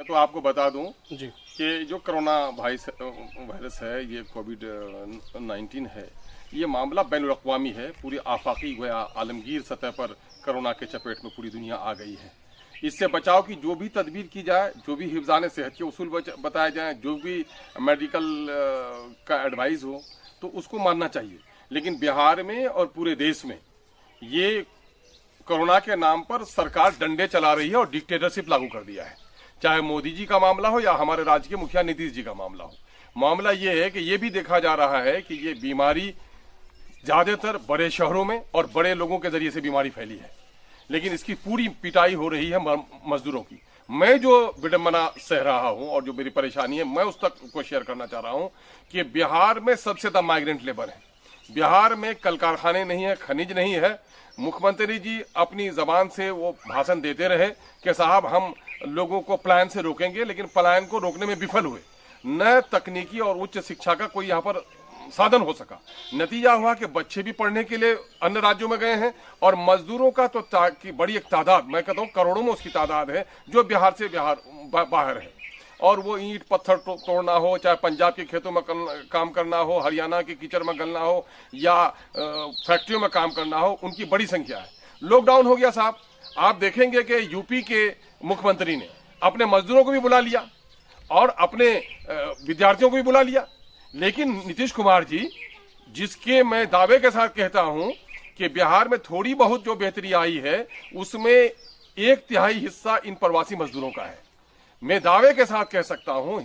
तो आपको बता दूं जी कि जो कोरोना वायरस है, ये कोविड-19 है, ये मामला बैनुल-अक़वामी है। पूरी आफाकी गोया आलमगीर सतह पर कोरोना के चपेट में पूरी दुनिया आ गई है। इससे बचाव की जो भी तदबीर की जाए, जो भी हिफ़्ज़ान सेहत के उसूल बताए जाएं, जो भी मेडिकल का एडवाइस हो, तो उसको मानना चाहिए। लेकिन बिहार में और पूरे देश में ये कोरोना के नाम पर सरकार डंडे चला रही है और डिक्टेटरशिप लागू कर दिया है। चाहे मोदी जी का मामला हो या हमारे राज्य के मुखिया नीतीश जी का मामला हो। मामला ये है कि ये भी देखा जा रहा है कि ये बीमारी ज्यादातर बड़े शहरों में और बड़े लोगों के जरिए से बीमारी फैली है, लेकिन इसकी पूरी पिटाई हो रही है मजदूरों की। मैं जो विडंबना सह रहा हूं और जो मेरी परेशानी है, मैं उस तक को शेयर करना चाह रहा हूं कि बिहार में सबसे ज्यादा माइग्रेंट लेबर है। बिहार में कल कारखाने नहीं है, खनिज नहीं है। मुख्यमंत्री जी अपनी जबान से वो भाषण देते रहे कि साहब हम लोगों को पलायन से रोकेंगे, लेकिन पलायन को रोकने में विफल हुए। न तकनीकी और उच्च शिक्षा का कोई यहाँ पर साधन हो सका। नतीजा हुआ कि बच्चे भी पढ़ने के लिए अन्य राज्यों में गए हैं और मजदूरों का तो की बड़ी एक तादाद, मैं कहता हूँ करोड़ों में उसकी तादाद है, जो बिहार से बाहर है। और वो ईंट पत्थर तोड़ना हो, चाहे पंजाब के खेतों में काम करना हो, हरियाणा के कीचड़ में गलना हो, या फैक्ट्रियों में काम करना हो, उनकी बड़ी संख्या है। लॉकडाउन हो गया साहब, आप देखेंगे कि यूपी के मुख्यमंत्री ने अपने मजदूरों को भी बुला लिया और अपने विद्यार्थियों को भी बुला लिया। लेकिन नीतीश कुमार जी, जिसके मैं दावे के साथ कहता हूं कि बिहार में थोड़ी बहुत जो बेहतरी आई है, उसमें 1/3 हिस्सा इन प्रवासी मजदूरों का है। मैं दावे के साथ कह सकता हूं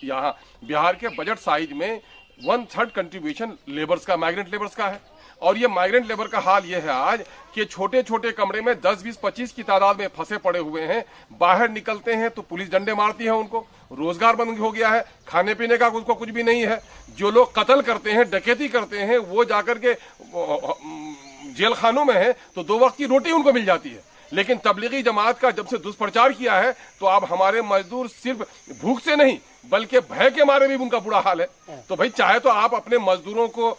यहाँ बिहार के बजट साइज में 1/3 कंट्रीब्यूशन लेबर्स का, माइग्रेंट लेबर्स का है। और ये माइग्रेंट लेबर का हाल ये है आज कि छोटे छोटे कमरे में 10, 20, 25 की तादाद में फंसे पड़े हुए हैं। बाहर निकलते हैं तो पुलिस डंडे मारती है उनको। रोजगार बंद हो गया है, खाने पीने का उसको कुछ भी नहीं है। जो लोग कत्ल करते हैं, डकैती करते हैं, वो जाकर के जेल खानों में है तो 2 वक्त की रोटी उनको मिल जाती है। लेकिन तबलीगी जमात का जब से दुष्प्रचार किया है तो अब हमारे मजदूर सिर्फ भूख से नहीं बल्कि भय के मारे भी उनका बुरा हाल है। तो भाई चाहे तो आप अपने मजदूरों को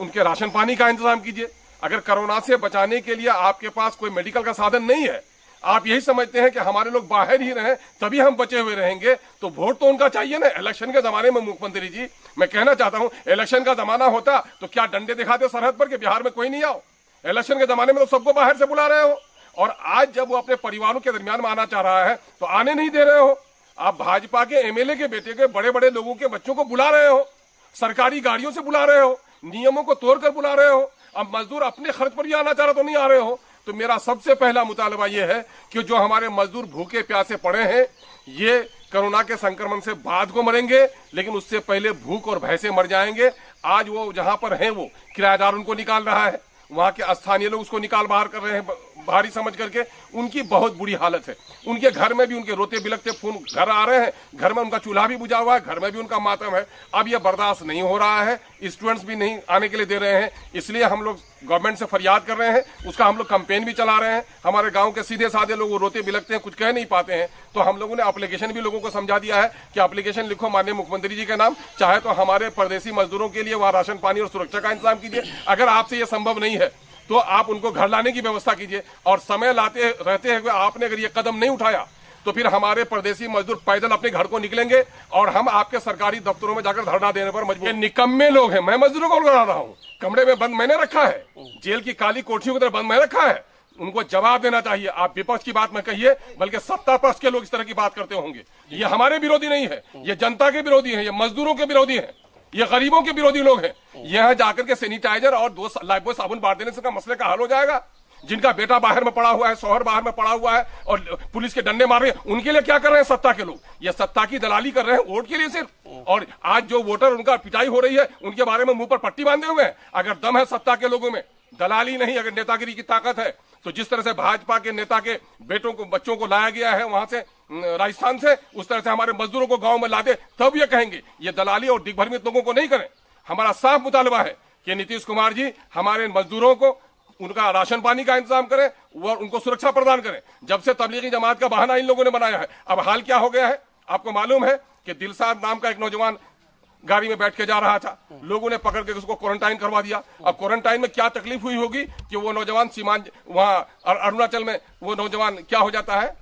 उनके राशन पानी का इंतजाम कीजिए। अगर कोरोना से बचाने के लिए आपके पास कोई मेडिकल का साधन नहीं है, आप यही समझते हैं कि हमारे लोग बाहर ही रहें तभी हम बचे हुए रहेंगे, तो वोट तो उनका चाहिए ना। इलेक्शन के जमाने में मुख्यमंत्री जी, मैं कहना चाहता हूं, इलेक्शन का जमाना होता तो क्या डंडे दिखाते सरहद पर कि बिहार में कोई नहीं आओ? इलेक्शन के जमाने में तो सबको बाहर से बुला रहे हो, और आज जब वो अपने परिवारों के दरमियान में आना चाह रहा है तो आने नहीं दे रहे हो। आप भाजपा के एमएलए के बेटे के बड़े बड़े लोगों के बच्चों को बुला रहे हो, सरकारी गाड़ियों से बुला रहे हो, नियमों को तोड़कर बुला रहे हो। अब मजदूर अपने खर्च पर ही आना चाह रहा तो नहीं आ रहे हो। तो मेरा सबसे पहला मुतालबा ये है कि जो हमारे मजदूर भूखे प्यासे पड़े हैं, ये कोरोना के संक्रमण से बाद को मरेंगे, लेकिन उससे पहले भूख और भय से मर जाएंगे। आज वो जहां पर हैं, वो किराएदार उनको निकाल रहा है, वहां के स्थानीय लोग उसको निकाल बाहर कर रहे हैं भारी समझ करके। उनकी बहुत बुरी हालत है। उनके घर में भी उनके रोते बिलखते खून घर आ रहे हैं, घर में उनका चूल्हा भी बुझा हुआ है, घर में भी उनका मातम है। अब यह बर्दाश्त नहीं हो रहा है, स्टूडेंट्स भी नहीं आने के लिए दे रहे हैं, इसलिए हम लोग गवर्नमेंट से फरियाद कर रहे हैं। उसका हम लोग कैंपेन भी चला रहे हैं। हमारे गांव के सीधे साधे लोग वो रोते बिलखते हैं, कुछ कह नहीं पाते हैं, तो हम लोगों ने एप्लीकेशन भी लोगों को समझा दिया है कि एप्लीकेशन लिखो माननीय मुख्यमंत्री जी के नाम, चाहे तो हमारे परदेसी मजदूरों के लिए वहां राशन पानी और सुरक्षा का इंतजाम कीजिए। अगर आपसे ये संभव नहीं है तो आप उनको घर लाने की व्यवस्था कीजिए। और समय लाते रहते हुए आपने अगर ये कदम नहीं उठाया तो फिर हमारे परदेसी मजदूर पैदल अपने घर को निकलेंगे और हम आपके सरकारी दफ्तरों में जाकर धरना देने पर मजबूर। निकम्मे लोग हैं। मैं मजदूरों को लगा रहा हूँ, कमरे में बंद मैंने रखा है, जेल की काली कोठरियों की तरह बंद मैं रखा है। उनको जवाब देना चाहिए। आप विपक्ष की बात में कहिए, बल्कि सत्ता पक्ष के लोग इस तरह की बात करते होंगे। ये हमारे विरोधी नहीं है, ये जनता के विरोधी है, ये मजदूरों के विरोधी है, ये गरीबों के विरोधी लोग हैं। यहां जाकर के सैनिटाइजर और 2 लाइफबॉय साबुन बांट देने से मसले का हल हो जाएगा? जिनका बेटा बाहर में पड़ा हुआ है, शौहर बाहर में पड़ा हुआ है और पुलिस के डंडे मार रहे हैं, उनके लिए क्या कर रहे हैं सत्ता के लोग? ये सत्ता की दलाली कर रहे हैं वोट के लिए सिर्फ। और आज जो वोटर उनका पिटाई हो रही है, उनके बारे में मुंह पर पट्टी बांधे हुए हैं। अगर दम है सत्ता के लोगों में, दलाली नहीं, अगर नेतागिरी की ताकत है, तो जिस तरह से भाजपा के नेता के बेटों को, बच्चों को लाया गया है वहां से राजस्थान से, उस तरह से हमारे मजदूरों को गांव में ला दे, तब ये कहेंगे। ये दलाली और दिग्भ्रमित लोगों को नहीं करें। हमारा साफ मुतालबा है कि नीतीश कुमार जी हमारे मजदूरों को उनका राशन पानी का इंतजाम करें और उनको सुरक्षा प्रदान करें। जब से तबलीगी जमात का बहाना इन लोगों ने बनाया है, अब हाल क्या हो गया है आपको मालूम है कि दिलसाद नाम का एक नौजवान गाड़ी में बैठ के जा रहा था, लोगों ने पकड़ के उसको क्वारंटाइन करवा दिया। अब क्वारंटाइन में क्या तकलीफ हुई होगी कि वो नौजवान वहां अरुणाचल में वो नौजवान क्या हो जाता है,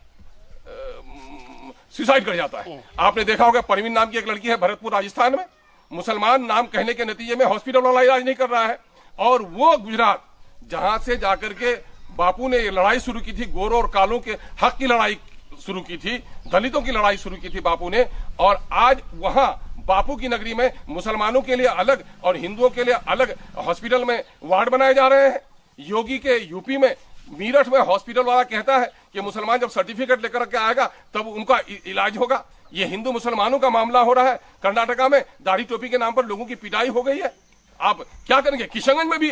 सुसाइड कर जाता है। आपने देखा होगा परवीन नाम की एक लड़की है भरतपुर राजस्थान में, मुसलमान नाम कहने के नतीजे में हॉस्पिटल वाला इलाज नहीं कर रहा है, और वो गुजरात जहां से जाकर के बापू ने लड़ाई शुरू की थी, गोरों और कालों के हक की लड़ाई शुरू की थी, दलितों की लड़ाई शुरू की थी बापू ने, और आज वहां बापू की नगरी में मुसलमानों के लिए अलग और हिंदुओं के लिए अलग हॉस्पिटल में वार्ड बनाए जा रहे हैं। योगी के यूपी में मीरठ में हॉस्पिटल वाला कहता है कि मुसलमान जब सर्टिफिकेट लेकर के आएगा तब उनका इलाज होगा। ये हिंदू मुसलमानों का मामला हो रहा है। कर्नाटका में दाढ़ी टोपी के नाम पर लोगों की पिटाई हो गई है। आप क्या करेंगे? किशनगंज में भी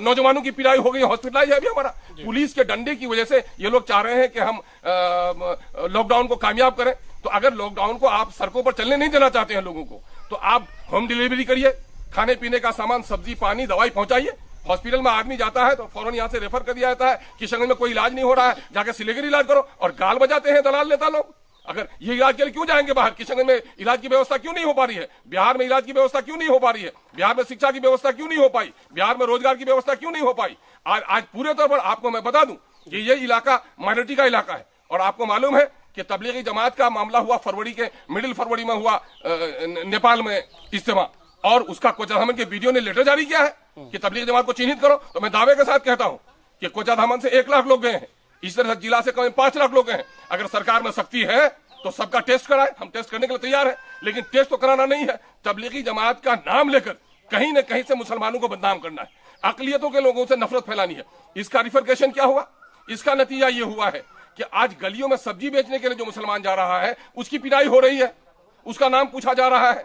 नौजवानों की पिटाई हो गई, हॉस्पिटलाइज है अभी हमारा। पुलिस के डंडे की वजह से ये लोग चाह रहे हैं कि हम लॉकडाउन को कामयाब करें। तो अगर लॉकडाउन को आप सड़कों पर चलने नहीं देना चाहते हैं लोगों को, तो आप होम डिलीवरी करिए, खाने पीने का सामान, सब्जी, पानी, दवाई पहुंचाइए। हॉस्पिटल में आदमी जाता है तो फौरन यहां से रेफर कर दिया जाता है। किशनगंज में कोई इलाज नहीं हो रहा है, जाकर सिलीगुड़ी इलाज करो, और गाल बजाते हैं दलाल नेता लोग। अगर ये इलाज के लिए क्यों जाएंगे बाहर? किशनगंज में इलाज की व्यवस्था क्यों नहीं हो पा रही है? बिहार में इलाज की व्यवस्था क्यों नहीं हो पा रही है? बिहार में शिक्षा की व्यवस्था क्यों नहीं हो पाई? बिहार में रोजगार की व्यवस्था क्यों नहीं हो पाई? आज पूरे तौर पर आपको मैं बता दूं कि ये इलाका माइनॉरिटी का इलाका है, और आपको मालूम है कि तबलीगी जमात का मामला हुआ फरवरी के मिडिल फरवरी में हुआ नेपाल में इज्तिमा, और उसका कोचाधामन के वीडियो ने लेटर जारी किया है कि तबलीगी जमात को चिन्हित करो। तो मैं दावे के साथ कहता हूं कि कोचाधामन से 1 लाख लोग गए हैं, इस तरह जिला से कम 5 लाख लोग गए हैं। अगर सरकार में शक्ति है तो सबका टेस्ट कराए, हम टेस्ट करने के लिए तैयार है, लेकिन टेस्ट तो कराना नहीं है। तबलीगी जमात का नाम लेकर कहीं न कहीं से मुसलमानों को बदनाम करना है, अकलियतों के लोगों से नफरत फैलानी है। इसका रिफरकेशन क्या हुआ? इसका नतीजा ये हुआ है कि आज गलियों में सब्जी बेचने के लिए जो मुसलमान जा रहा है उसकी पिटाई हो रही है, उसका नाम पूछा जा रहा है,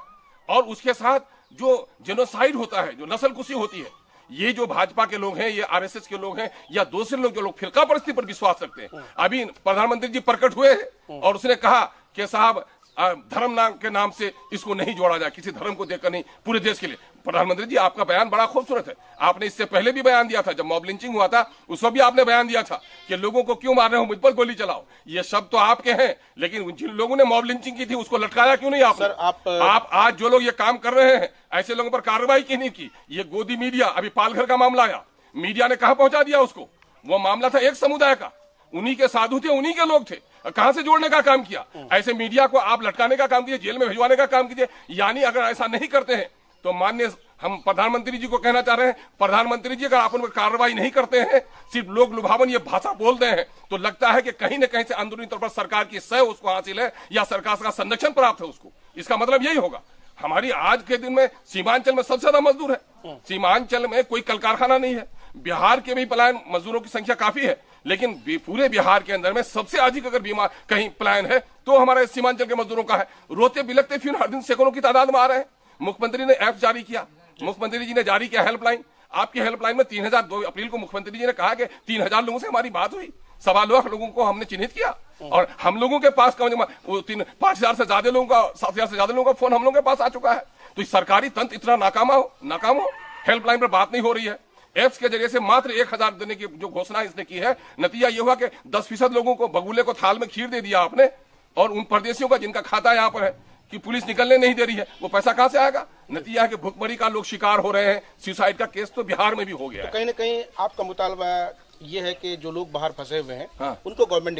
और उसके साथ जो जेनोसाइड होता है, जो नस्लकुशी होती है। ये जो भाजपा के लोग हैं, ये आरएसएस के लोग हैं, या दूसरे लोग जो लोग फिरका परिस्थिति पर विश्वास रखते हैं। अभी प्रधानमंत्री जी प्रकट हुए हैं और उसने कहा कि साहब धर्म नाम के नाम से इसको नहीं जोड़ा जाए, किसी धर्म को देखकर नहीं, पूरे देश के लिए। प्रधानमंत्री जी, आपका बयान बड़ा खूबसूरत है। आपने इससे पहले भी बयान दिया था, जब मॉब लिंचिंग हुआ था उस वक्त भी आपने बयान दिया था कि लोगों को क्यों मार रहे हो, मुझ पर गोली चलाओ। ये शब्द तो आपके हैं, लेकिन जिन लोगों ने मॉब लिंचिंग की थी उसको लटकाया क्यों नहीं आपने? आप आज जो लोग ये काम कर रहे हैं, ऐसे लोगों पर कार्रवाई क्यों नहीं की? ये गोदी मीडिया, अभी पालघर का मामला आया, मीडिया ने कहां पहुंचा दिया उसको? वो मामला था एक समुदाय का, उन्हीं के साधु थे, उन्हीं के लोग थे, कहां से जोड़ने का काम किया? ऐसे मीडिया को आप लटकाने का काम कीजिए, जेल में भिजवाने का काम कीजिए। यानी अगर ऐसा नहीं करते हैं तो माननीय हम प्रधानमंत्री जी को कहना चाह रहे हैं, प्रधानमंत्री जी अगर आप उन पर कार्रवाई नहीं करते हैं, सिर्फ लोग लुभावन ये भाषा बोलते हैं, तो लगता है कि कहीं न कहीं से अंदरूनी तौर पर सरकार की सह उसको हासिल है, या सरकार का संरक्षण प्राप्त है उसको। इसका मतलब यही होगा। हमारी आज के दिन में सीमांचल में सबसे ज्यादा मजदूर है, सीमांचल में कोई कल कारखाना नहीं है। बिहार के भी पलायन मजदूरों की संख्या काफी है, लेकिन पूरे बिहार के अंदर में सबसे अधिक अगर बीमार कहीं पलायन है तो हमारे सीमांचल के मजदूरों का है। रोते बिलखते फिर हर दिन सैकड़ों की तादाद में आ रहे हैं। मुख्यमंत्री ने ऐप जारी किया, मुख्यमंत्री जी ने जारी किया हेल्पलाइन। आपकी हेल्पलाइन में 3000 2 अप्रैल को मुख्यमंत्री जी ने कहा कि 3000 लोगों से हमारी बात हुई, 1.25 लाख लोगों को हमने चिन्हित किया, और हम लोगों के पास 5,000 से ज्यादा लोगों का, 7,000 से ज्यादा लोगों का फोन हम लोगों के पास आ चुका है। तो सरकारी तंत्र इतना नाकाम हो, हेल्पलाइन पर बात नहीं हो रही है। एप्स के जरिए से मात्र 1000 देने की जो घोषणा इसने की है, नतीजा ये हुआ कि 10% लोगों को बगुले को थाल में खीर दे दिया आपने, और उन परदेशियों का जिनका खाता यहाँ पर है कि पुलिस निकलने नहीं दे रही है, वो पैसा कहां से आएगा? नतीजा है कि भुखमरी का लोग शिकार हो रहे हैं। सुसाइड का केस तो बिहार में भी हो गया है। कहीं न कहीं आपका मुतालबा ये है कि जो लोग बाहर फंसे हुए हैं, हाँ, उनको गवर्नमेंट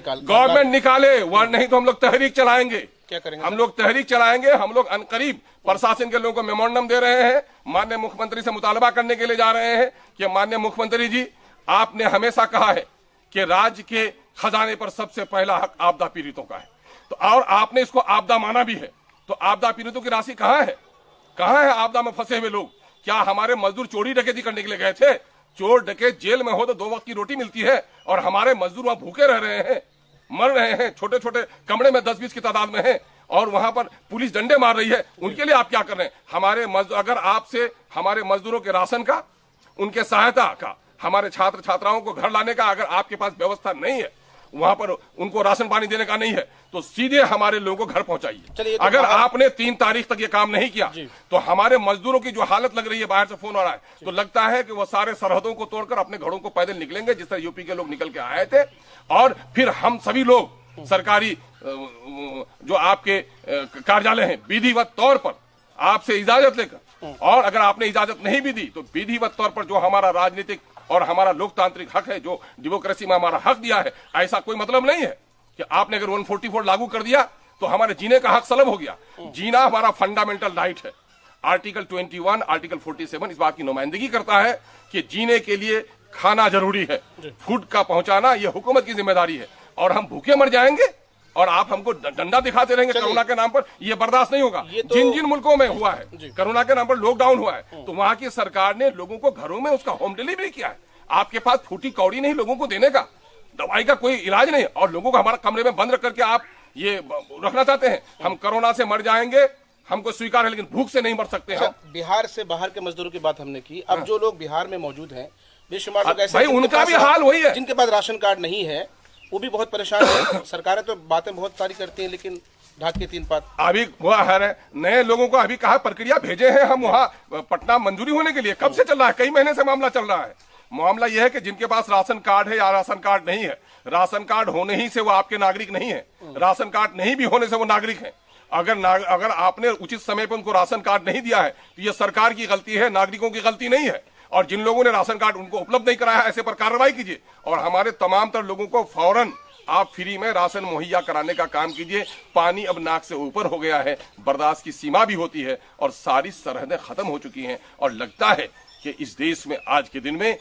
निकाले, वह नहीं तो हम लोग तहरीक चलाएंगे। क्या करेंगे? हम लोग तहरीक चलाएंगे। हम लोग अनकरीब प्रशासन के लोगों को मेमोरेंडम दे रहे हैं, माननीय मुख्यमंत्री से मुतालबा करने के लिए जा रहे हैं कि माननीय मुख्यमंत्री जी, आपने हमेशा कहा है कि राज्य के खजाने पर सबसे पहला हक आपदा पीड़ितों का है, तो और आपने इसको आपदा माना भी है। तो आपदा पीड़ितों की राशि कहां है? कहां है आपदा में फंसे हुए लोग? क्या हमारे मजदूर चोरी डकैती करने के लिए गए थे? चोर डकैत जेल में हो तो 2 वक्त की रोटी मिलती है, और हमारे मजदूर वहां भूखे रह रहे हैं, मर रहे हैं, छोटे छोटे कमरे में 10-20 की तादाद में है, और वहां पर पुलिस डंडे मार रही है। उनके लिए आप क्या कर रहे हैं? हमारे मजदूर, अगर आपसे हमारे मजदूरों के राशन का, उनके सहायता का, हमारे छात्र छात्राओं को घर लाने का अगर आपके पास व्यवस्था नहीं है, वहां पर उनको राशन पानी देने का नहीं है, तो सीधे हमारे लोगों को घर पहुंचाइए। तो अगर आपने 3 तारीख तक ये काम नहीं किया तो हमारे मजदूरों की जो हालत लग रही है, बाहर से फोन आ रहा है, तो लगता है कि वो सारे सरहदों को तोड़कर अपने घरों को पैदल निकलेंगे, जिस तरह यूपी के लोग निकल के आए थे। और फिर हम सभी लोग सरकारी जो आपके कार्यालय हैं, विधिवत तौर पर आपसे इजाजत लेकर, और अगर आपने इजाजत नहीं भी दी तो विधिवत तौर पर जो हमारा राजनीतिक और हमारा लोकतांत्रिक हक है, जो डेमोक्रेसी में हमारा हक दिया है, ऐसा कोई मतलब नहीं है कि आपने अगर 144 लागू कर दिया तो हमारे जीने का हक सलब हो गया। जीना हमारा फंडामेंटल राइट है। आर्टिकल 21, आर्टिकल 47 इस बात की नुमाइंदगी करता है कि जीने के लिए खाना जरूरी है, फूड का पहुंचाना ये हुकूमत की जिम्मेदारी है। और हम भूखे मर जाएंगे और आप हमको डंडा दिखाते रहेंगे कोरोना के नाम पर, ये बर्दाश्त नहीं होगा। तो जिन जिन मुल्कों में हुआ है कोरोना के नाम पर लॉकडाउन हुआ है, तो वहां की सरकार ने लोगों को घरों में उसका होम डिलीवरी किया है। आपके पास फूटी कौड़ी नहीं लोगों को देने का, दवाई का कोई इलाज नहीं, और लोगों को हमारा कमरे में बंद रख करके आप ये रखना चाहते हैं। हम कोरोना से मर जाएंगे, हमको स्वीकार है, लेकिन भूख से नहीं मर सकते हैं। बिहार से बाहर के मजदूरों की बात हमने की। अब जो लोग बिहार में मौजूद हैं, बेशुमार लोग ऐसे भाई उनका भी हाल वही है, जिनके पास राशन कार्ड नहीं है, वो भी बहुत परेशान है। सरकारें तो बातें बहुत सारी करती हैं, लेकिन ढाक के तीन पात। अभी वो है नए लोगों को अभी कहा प्रक्रिया भेजे हैं हम वहाँ पटना मंजूरी होने के लिए। कब से चल रहा है? कई महीने से मामला चल रहा है। मामला यह है कि जिनके पास राशन कार्ड है या राशन कार्ड नहीं है, राशन कार्ड होने ही से वो आपके नागरिक नहीं है, राशन कार्ड नहीं भी होने से वो नागरिक है। अगर आपने उचित समय पर उनको राशन कार्ड नहीं दिया है तो ये सरकार की गलती है, नागरिकों की गलती नहीं है। और जिन लोगों ने राशन कार्ड उनको उपलब्ध नहीं कराया, ऐसे पर कार्रवाई कीजिए और हमारे तमाम तर लोगों को फौरन आप फ्री में राशन मुहैया कराने का काम कीजिए। पानी अब नाक से ऊपर हो गया है, बर्दाश्त की सीमा भी होती है और सारी सरहदें खत्म हो चुकी हैं। और लगता है कि इस देश में आज के दिन में